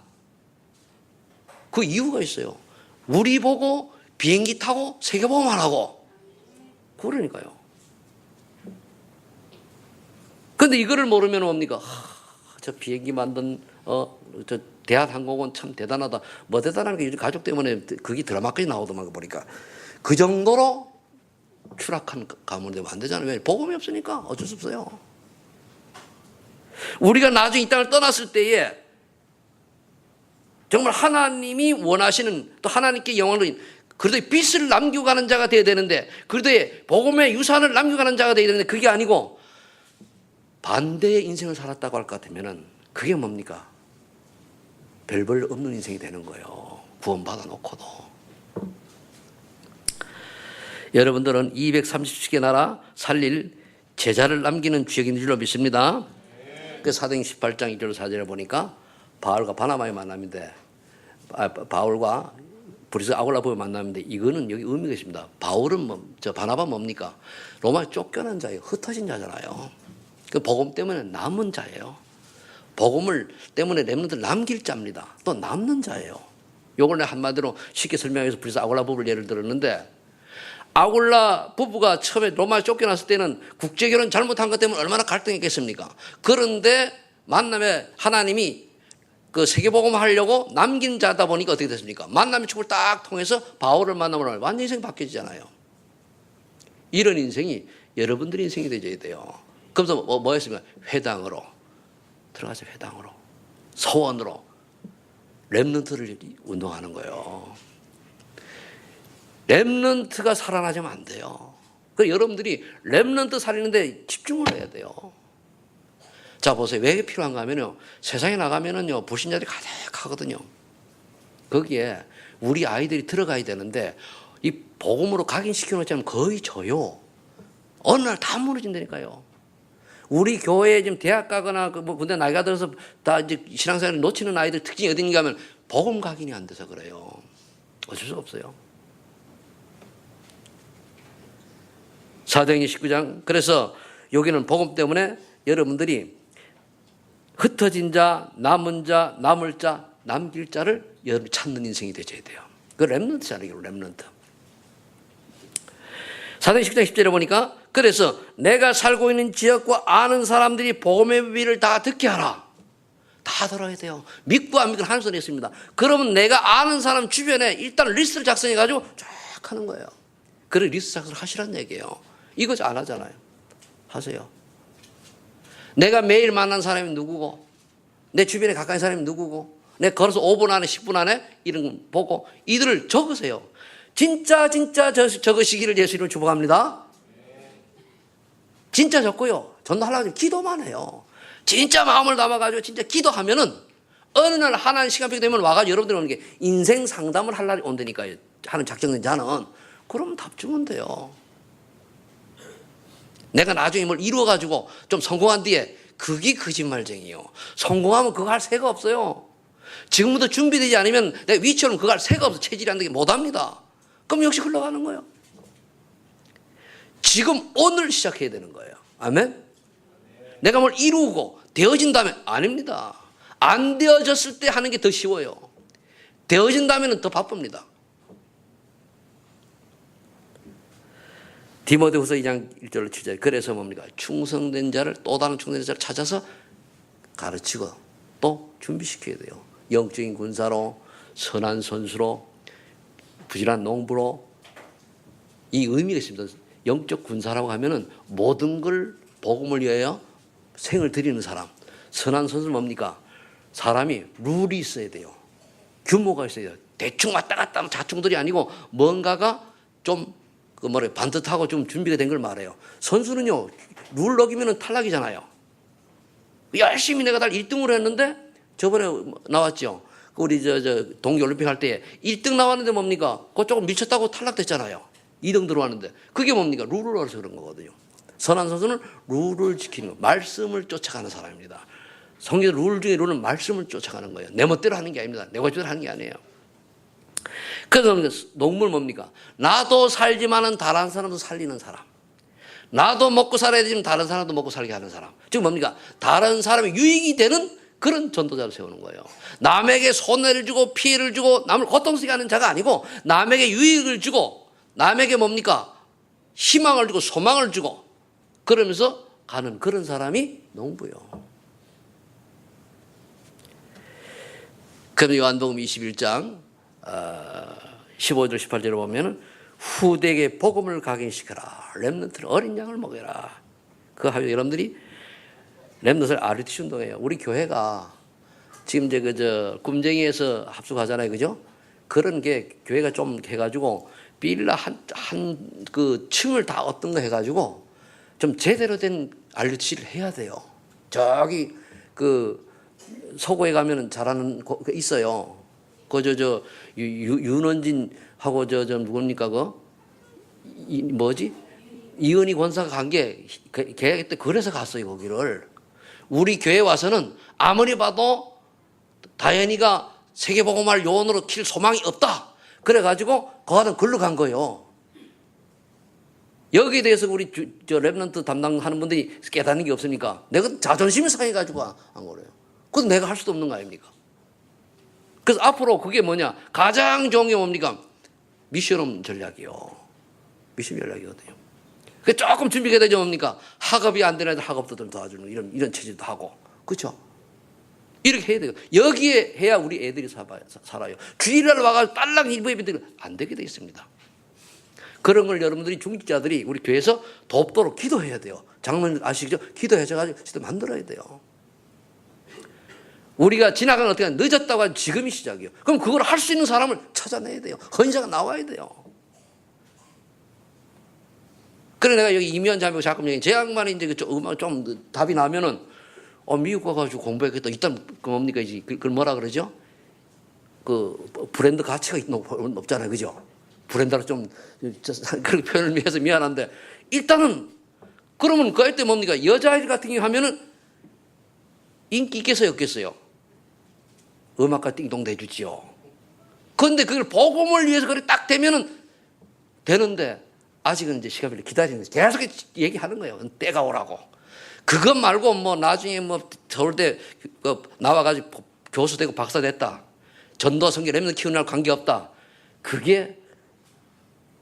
[SPEAKER 1] 그 이유가 있어요. 우리 보고 비행기 타고 세계보험만 하고 그러니까요. 근데 이거를 모르면 뭡니까? 저 비행기 만든 저 대한항공은 참 대단하다. 뭐 대단한 게 요즘 가족 때문에 그게 드라마까지 나오더만 보니까 그 정도로 추락한 가문이 되면 안 되잖아요. 왜? 복음이 없으니까 어쩔 수 없어요. 우리가 나중에 이 땅을 떠났을 때에 정말 하나님이 원하시는 또 하나님께 영원을 그래도 빛을 남기고 가는 자가 되어야 되는데 그래도 복음의 유산을 남기고 가는 자가 되어야 되는데 그게 아니고 반대의 인생을 살았다고 할 것 같으면 그게 뭡니까? 별별 없는 인생이 되는 거예요. 구원받아 놓고도. 여러분들은 230개 나라 살릴 제자를 남기는 주역인 줄로 믿습니다. 그 사도행 18장 1절 4절에 보니까 바울과 바나바의 만남인데 바울과 브리스 아굴라보의 만남인데 이거는 여기 의미가 있습니다. 바울은 저 바나바 뭡니까? 로마에 쫓겨난 자예요. 흩어진 자잖아요. 그 복음 때문에 남은 자예요. 복음을 때문에 렘넌트를 남길 자입니다. 또 남는 자예요. 요걸 내가 한마디로 쉽게 설명해서 브리스 아굴라 부부를 예를 들었는데 아굴라 부부가 처음에 로마에 쫓겨났을 때는 국제결혼 잘못한 것 때문에 얼마나 갈등했겠습니까? 그런데 만남에 하나님이 그 세계복음 하려고 남긴 자다 보니까 어떻게 됐습니까? 만남의 축을 딱 통해서 바울을 만나면 완전 인생이 바뀌어지잖아요. 이런 인생이 여러분들의 인생이 되어야 돼요. 그래서 뭐 했습니까? 회당으로 들어가서 회당으로 소원으로 렘넌트를 운동하는 거예요. 렘넌트가 살아나자면 안 돼요. 그래서 여러분들이 렘넌트 살리는데 집중을 해야 돼요. 자 보세요. 왜 필요한가 하면요. 세상에 나가면은요 불신자들이 가득하거든요. 거기에 우리 아이들이 들어가야 되는데 이 복음으로 각인시켜 놓지 않으면 거의 져요. 어느 날 다 무너진다니까요. 우리 교회에 지금 대학 가거나 뭐 군대 나이가 들어서 다 이제 신앙생활을 놓치는 아이들 특징이 어딘가 하면 복음 각인이 안 돼서 그래요. 어쩔 수 없어요. 사도행전 19장. 그래서 여기는 복음 때문에 여러분들이 흩어진 자, 남은 자, 남을 자, 남길 자를 여러분이 찾는 인생이 되셔야 돼요. 그 렘넌트잖아요. 렘넌트. 사도행전 19장 10절에 보니까 그래서 내가 살고 있는 지역과 아는 사람들이 복음의 비를 다 듣게 하라. 다 들어야 돼요. 믿고 안 믿고 하는 소리 있습니다. 그러면 내가 아는 사람 주변에 일단 리스트를 작성해가지고 쫙 하는 거예요. 그래 리스트 작성을 하시란 얘기예요. 이거 안 하잖아요. 하세요. 내가 매일 만난 사람이 누구고 내 주변에 가까운 사람이 누구고 내가 걸어서 5분 안에 10분 안에 이런 거 보고 이들을 적으세요. 진짜 적으시기를 예수 이름으로 축복합니다. 진짜 적고요. 전도하려고 기도만 해요. 진짜 마음을 담아가지고 진짜 기도하면은 어느 날 하나님 시간표가 되면 와가지고 여러분들 오는 게 인생 상담을 할 날이 온다니까요. 하는 작정된 자는. 그러면 답 주면 돼요. 내가 나중에 뭘 이루어가지고 좀 성공한 뒤에 그게 거짓말쟁이에요. 성공하면 그거 할 새가 없어요. 지금부터 준비되지 않으면 내가 위처럼 그거 할 새가 없어. 체질이 안 되게 못합니다. 그럼 역시 흘러가는 거예요. 지금 오늘 시작해야 되는 거예요. 아멘? 내가 뭘 이루고 되어진다면 아닙니다. 안 되어졌을 때 하는 게 더 쉬워요. 되어진다면 더 바쁩니다. 디모데후서 2장 1절로 7절. 그래서 뭡니까? 충성된 자를 또 다른 충성된 자를 찾아서 가르치고 또 준비시켜야 돼요. 영적인 군사로 선한 선수로 부지런한 농부로 이 의미가 있습니다. 영적 군사라고 하면은 모든 걸 복음을 위하여 생을 드리는 사람. 선한 선수는 뭡니까? 사람이 룰이 있어야 돼요. 규모가 있어야 돼요. 대충 왔다 갔다 하면 자충들이 아니고 뭔가가 좀 반듯하고 좀 준비가 된 걸 말해요. 선수는요, 룰 어기면 탈락이잖아요. 열심히 내가 달 1등으로 했는데 저번에 나왔죠. 우리 동계올림픽 할 때 1등 나왔는데 뭡니까? 그쪽은 미쳤다고 탈락됐잖아요. 2등 들어왔는데 그게 뭡니까? 룰을 알아서 그런 거거든요. 선한 선수는 룰을 지키는 거, 말씀을 쫓아가는 사람입니다. 성경 룰 중에 룰은 말씀을 쫓아가는 거예요. 내 멋대로 하는 게 아닙니다. 내 멋대로 하는 게 아니에요. 그래서 농물 뭡니까? 나도 살지만은 다른 사람도 살리는 사람. 나도 먹고 살아야 되지만 다른 사람도 먹고 살게 하는 사람. 즉 뭡니까? 다른 사람의 유익이 되는 그런 전도자를 세우는 거예요. 남에게 손해를 주고 피해를 주고 남을 고통스럽게 하는 자가 아니고 남에게 유익을 주고 남에게 뭡니까? 희망을 주고 소망을 주고 그러면서 가는 그런 사람이 농부요. 그럼 요한복음 21장 15절 18절을 보면은 후대에게 복음을 각인시켜라. 렘넌트를 어린 양을 먹여라. 그거 하면 여러분들이 렘넌트를 RUTC 운동해요. 우리 교회가 지금 꿈쟁이에서 합숙하잖아요. 그죠? 그런 게 교회가 좀 해가지고 빌라 한 그 층을 다 어떤 거 해가지고 좀 제대로 된 RUTC를 해야 돼요. 저기 그 서구에 가면은 잘하는 거 있어요. 윤원진하고 누굽니까 이은희 권사가 간 게 걔 때 그래서 갔어요 거기를. 우리 교회 와서는 아무리 봐도 다현이가 세계복음화를 요원으로 킬 소망이 없다. 그래가지고 거하던 글로 간 거예요. 여기에 대해서 우리 랩런트 담당하는 분들이 깨닫는 게 없으니까 내가 자존심이 상해가지고 한 거래요. 그래서 내가 할 수도 없는 거 아닙니까? 그래서 앞으로 그게 뭐냐? 가장 좋은 게 뭡니까? 미션홈 전략이요. 미션 전략이거든요. 그 조금 준비가 되죠 뭡니까? 학업이 안 되는 애들 학업도 도와주는 이런 체제도 하고, 그렇죠? 이렇게 해야 돼요. 여기에 해야 우리 애들이 살아요. 주일날 와가지고 딸랑 일부예배들 안 되게 돼 있습니다. 그런 걸 여러분들이 중직자들이 우리 교회에서 돕도록 기도해야 돼요. 장로님 아시죠? 기도해줘가지고 진짜 만들어야 돼요. 우리가 지나가는 어떻게 늦었다고 하면 지금이 시작이에요. 그럼 그걸 할 수 있는 사람을 찾아내야 돼요. 헌자가 나와야 돼요. 그래 내가 여기 이미연 자매고 자꾸 얘기, 제 양반이 이제 좀 답이 나면은 미국 가가지고 공부했겠다. 일단 그 뭡니까 이제 그걸 뭐라 그러죠? 그 브랜드 가치가 높잖아요, 그죠? 브랜드로 좀 그렇게 표현을 해서 미안한데 일단은 그러면 그 할 때 뭡니까? 여자아이들 같은 경우 하면은 인기 있겠어요, 없겠어요? 음악가 띵동도 해주지요. 그런데 그걸 복음을 위해서 그래 딱 되면은 되는데 아직은 이제 시간을 기다리는 거예요. 계속 얘기하는 거예요. 때가 오라고. 그것 말고 뭐 나중에 뭐 서울대 나와가지고 교수 되고 박사 됐다. 전도 성경 렘넌트 키우는 날 관계없다. 그게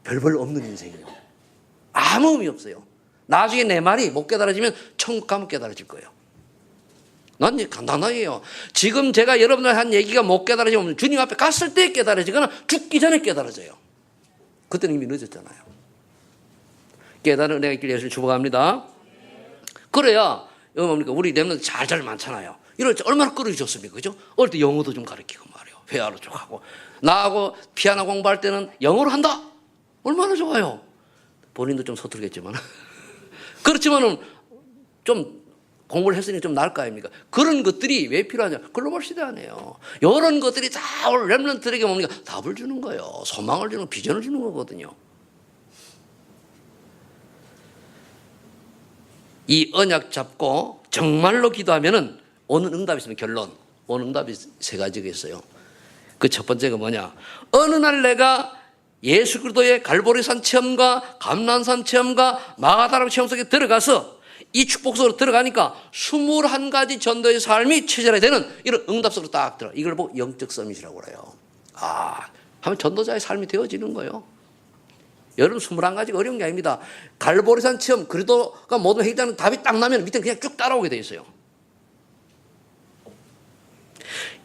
[SPEAKER 1] 별별 없는 인생이에요. 아무 의미 없어요. 나중에 내 말이 못 깨달아지면 천국 가면 깨달아질 거예요. 난 이제 간단하게요. 지금 제가 여러분들 한 얘기가 못 깨달아지면 주님 앞에 갔을 때 깨달아지거나 죽기 전에 깨달아져요. 그때는 이미 늦었잖아요. 깨달은 은혜가 있길 예수를 축복합니다. 그래야 여기 뭡니까? 우리 렘넌트 잘 많잖아요. 이럴 때 얼마나 끌어주셨습니까? 그죠? 어릴 때 영어도 좀 가르치고 말이에요. 회화로 좀 하고. 나하고 피아노 공부할 때는 영어로 한다? 얼마나 좋아요. 본인도 좀 서툴겠지만. 그렇지만은 좀 공부를 했으니 좀 나을 거 아닙니까? 그런 것들이 왜 필요하냐? 글로벌 시대 아니에요. 이런 것들이 다 오늘 렘넌트에게 뭡니까? 답을 주는 거예요. 소망을 주는, 비전을 주는 거거든요. 이 언약 잡고 정말로 기도하면은 오는 응답이 있으면 결론. 오는 응답이 세 가지가 있어요. 그 첫 번째가 뭐냐? 어느 날 내가 예수 그리스도의 갈보리산 체험과 감난산 체험과 마가다락 체험 속에 들어가서 이 축복 속으로 들어가니까 21가지 전도의 삶이 체질화 되는 이런 응답 속으로 딱 들어. 이걸 보고 영적 서밋이라고 그래요. 하면 전도자의 삶이 되어지는 거예요. 여러분 21가지가 어려운 게 아닙니다. 갈보리산 체험, 그리스도가 모든 회개자는 답이 딱 나면 밑에 그냥 쭉 따라오게 돼 있어요.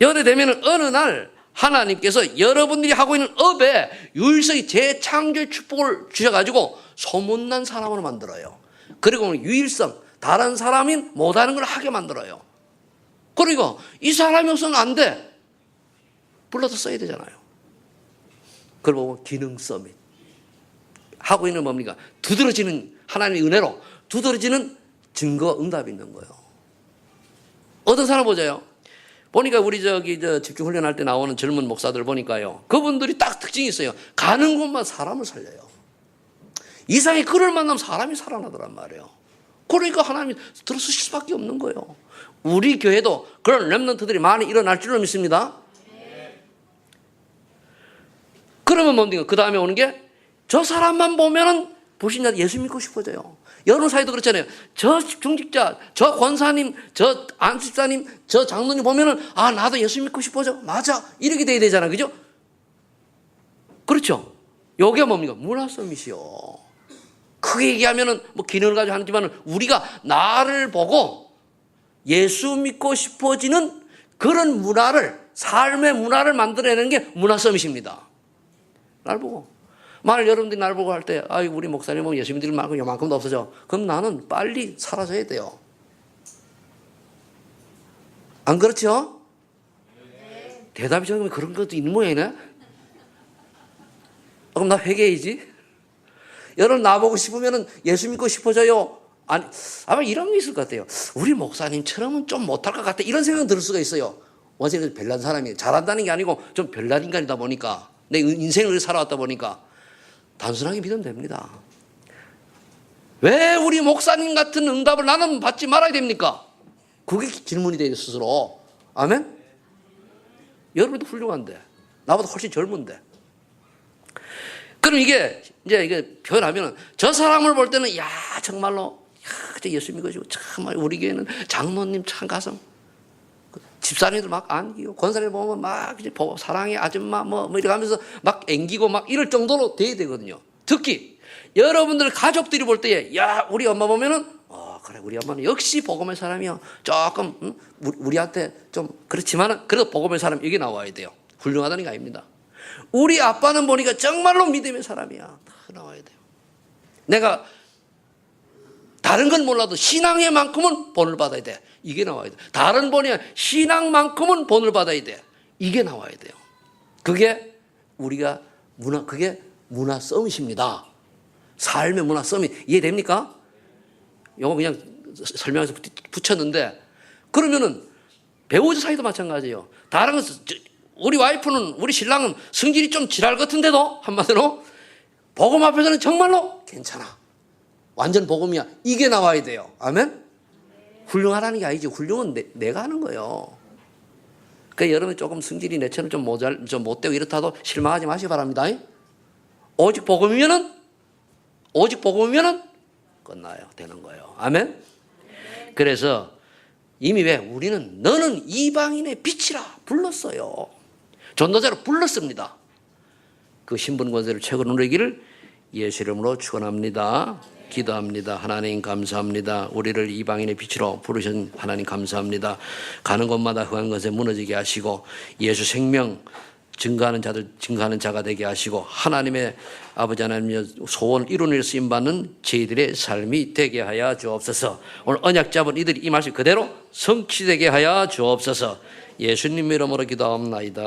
[SPEAKER 1] 여기 되면은 어느 날 하나님께서 여러분들이 하고 있는 업에 유일성이 재창조의 축복을 주셔가지고 소문난 사람으로 만들어요. 그리고 유일성, 다른 사람이 못하는 걸 하게 만들어요. 그리고 이 사람이 없으면 안 돼. 불러서 써야 되잖아요. 그리고 기능 서밋. 하고 있는 뭡니까? 두드러지는 하나님의 은혜로 두드러지는 증거 응답이 있는 거예요. 어떤 사람 보자요. 보니까 우리 집중 훈련할 때 나오는 젊은 목사들 보니까요. 그분들이 딱 특징이 있어요. 가는 곳만 사람을 살려요. 이상하게 그를 만나면 사람이 살아나더란 말이에요. 그러니까 하나님이 들어서실 수밖에 없는 거예요. 우리 교회도 그런 렘넌트들이 많이 일어날 줄로 믿습니다. 그러면 뭡니까? 그 다음에 오는 게 저 사람만 보면은 불신자 예수 믿고 싶어져요. 여러분 사이도 그렇잖아요. 저 중직자, 저 권사님, 저 안집사님, 저 장로님 보면은 아 나도 예수 믿고 싶어져. 맞아. 이렇게 돼야 되잖아요. 그죠? 그렇죠? 요게 뭡니까? 문화서밋이요. 크게 얘기하면은 뭐 기능을 가지고 하지만은 우리가 나를 보고 예수 믿고 싶어지는 그런 문화를, 삶의 문화를 만들어내는 게 문화서밋입니다. 날 보고. 만일 여러분들이 날 보고 할 때, 아이, 우리 목사님은 예수 믿을 만큼 요만큼도 없어져. 그럼 나는 빨리 사라져야 돼요. 안 그렇죠? 대답이 좀 그런 것도 있는 모양이네? 그럼 나 회개해야지. 여러분 나보고 싶으면 예수 믿고 싶어져요. 아니, 아마 이런 게 있을 것 같아요. 우리 목사님처럼은 좀 못할 것 같아. 이런 생각은 들 수가 있어요. 원래 별난 사람이 잘한다는 게 아니고 좀 별난 인간이다 보니까 내 인생을 살아왔다 보니까 단순하게 믿으면 됩니다. 왜 우리 목사님 같은 응답을 나는 받지 말아야 됩니까? 그게 질문이 돼요, 스스로. 아멘? 여러분도 훌륭한데, 나보다 훨씬 젊은데. 그럼 이게 표현하면 저 사람을 볼 때는 야 정말로 예수 믿어주고 정말 우리 교회는 장로님 참 가슴, 집사님들 막 안기고 권사님 보면 막 사랑의 아줌마 뭐 이렇게 하면서 막 앵기고 막 이럴 정도로 돼야 되거든요. 특히 여러분들 가족들이 볼 때에 야 우리 엄마 보면은 그래 우리 엄마는 역시 복음의 사람이야. 조금 우리한테 좀 그렇지만은 그래도 복음의 사람 이게 나와야 돼요. 훌륭하다는 게 아닙니다. 우리 아빠는 보니까 정말로 믿음의 사람이야. 다 나와야 돼요. 내가 다른 건 몰라도 신앙의만큼은 본을 받아야 돼. 이게 나와야 돼. 다른 본이 신앙만큼은 본을 받아야 돼. 이게 나와야 돼요. 그게 우리가 그게 문화 서밋입니다. 삶의 문화 서밋. 이해됩니까? 이거 그냥 설명해서 붙였는데 그러면은 배우자 사이도 마찬가지예요. 다른 것은 우리 와이프는 우리 신랑은 성질이 좀 지랄 같은데도 한마디로 복음 앞에서는 정말로 괜찮아. 완전 복음이야. 이게 나와야 돼요. 아멘? 훌륭하다는 게 아니지. 훌륭은 내가 하는 거예요. 그러니까 여러분 조금 성질이 내처럼 좀 못되고 이렇다도 실망하지 마시기 바랍니다. 오직 복음이면은 끝나요. 되는 거예요. 아멘? 그래서 이미 왜 우리는 너는 이방인의 빛이라 불렀어요. 전도자로 불렀습니다. 그 신분 권세를 최고로 누리기를 예수 이름으로 축원합니다. 기도합니다. 하나님 감사합니다. 우리를 이방인의 빛으로 부르신 하나님 감사합니다. 가는 곳마다 흑한 것에 무너지게 하시고 예수 생명 증거하는 자가 되게 하시고 하나님의 아버지 하나님의 소원을 이루는 쓰임받는 저희들의 삶이 되게 하여 주옵소서. 오늘 언약 잡은 이들이 이 말씀 그대로 성취되게 하여 주옵소서. 예수님 이름으로 기도하옵나이다.